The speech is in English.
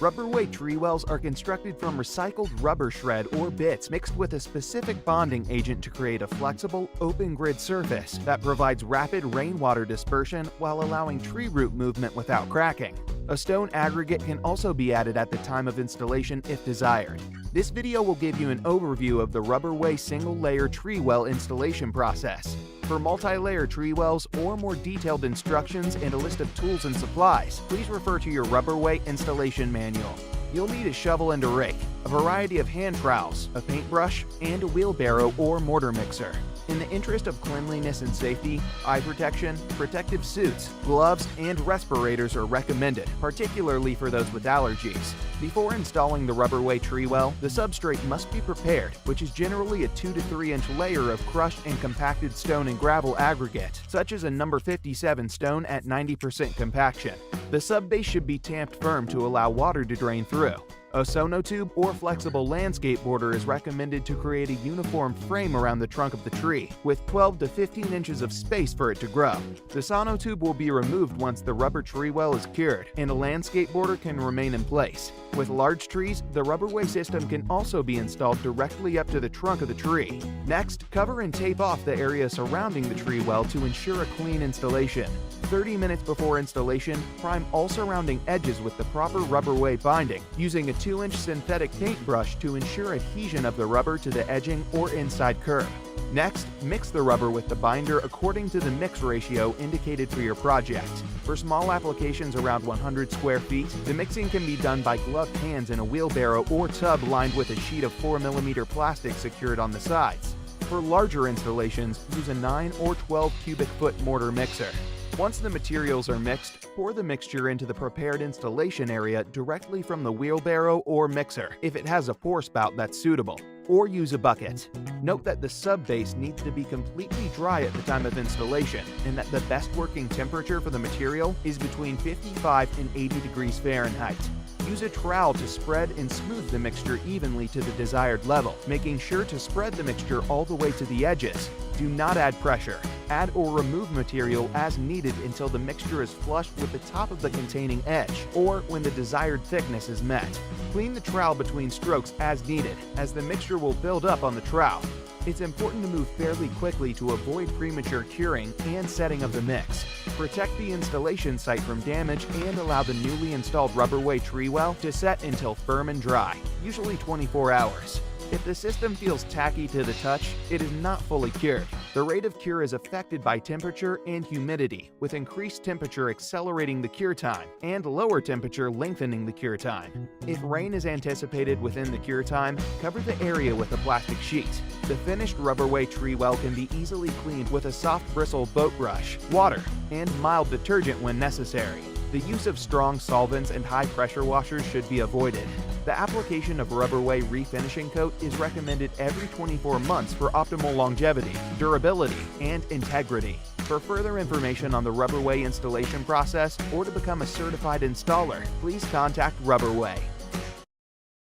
Rubberway tree wells are constructed from recycled rubber shred or bits mixed with a specific bonding agent to create a flexible, open-grid surface that provides rapid rainwater dispersion while allowing tree root movement without cracking. A stone aggregate can also be added at the time of installation if desired. This video will give you an overview of the Rubberway single-layer tree well installation process. For multi-layer tree wells or more detailed instructions and a list of tools and supplies, please refer to your Rubberway installation manual. You'll need a shovel and a rake, a variety of hand trowels, a paintbrush, and a wheelbarrow or mortar mixer. In the interest of cleanliness and safety, eye protection, protective suits, gloves, and respirators are recommended, particularly for those with allergies. Before installing the Rubberway tree well, the substrate must be prepared, which is generally a 2 to 3 inch layer of crushed and compacted stone and gravel aggregate, such as a number 57 stone at 90% compaction. The subbase should be tamped firm to allow water to drain through. A sonotube or flexible landscape border is recommended to create a uniform frame around the trunk of the tree, with 12 to 15 inches of space for it to grow. The sonotube will be removed once the rubber tree well is cured, and a landscape border can remain in place. With large trees, the Rubberway system can also be installed directly up to the trunk of the tree. Next, cover and tape off the area surrounding the tree well to ensure a clean installation. 30 minutes before installation, prime all surrounding edges with the proper Rubberway binding, using a 2-inch synthetic paintbrush to ensure adhesion of the rubber to the edging or inside curb. Next, mix the rubber with the binder according to the mix ratio indicated for your project. For small applications around 100 square feet, the mixing can be done by gloved hands in a wheelbarrow or tub lined with a sheet of 4mm plastic secured on the sides. For larger installations, use a 9 or 12 cubic foot mortar mixer. Once the materials are mixed, pour the mixture into the prepared installation area directly from the wheelbarrow or mixer, if it has a pour spout that's suitable, or use a bucket. Note that the subbase needs to be completely dry at the time of installation, and that the best working temperature for the material is between 55 and 80 degrees Fahrenheit. Use a trowel to spread and smooth the mixture evenly to the desired level, making sure to spread the mixture all the way to the edges. Do not add pressure. Add or remove material as needed until the mixture is flush with the top of the containing edge, or when the desired thickness is met. Clean the trowel between strokes as needed, as the mixture will build up on the trowel. It's important to move fairly quickly to avoid premature curing and setting of the mix. Protect the installation site from damage and allow the newly installed Rubberway tree well to set until firm and dry, usually 24 hours. If the system feels tacky to the touch, it is not fully cured. The rate of cure is affected by temperature and humidity, with increased temperature accelerating the cure time and lower temperature lengthening the cure time. If rain is anticipated within the cure time, cover the area with a plastic sheet. The finished Rubberway tree well can be easily cleaned with a soft bristle boat brush, water, and mild detergent when necessary. The use of strong solvents and high-pressure washers should be avoided. The application of Rubberway refinishing coat is recommended every 24 months for optimal longevity, durability, and integrity. For further information on the Rubberway installation process or to become a certified installer, please contact Rubberway.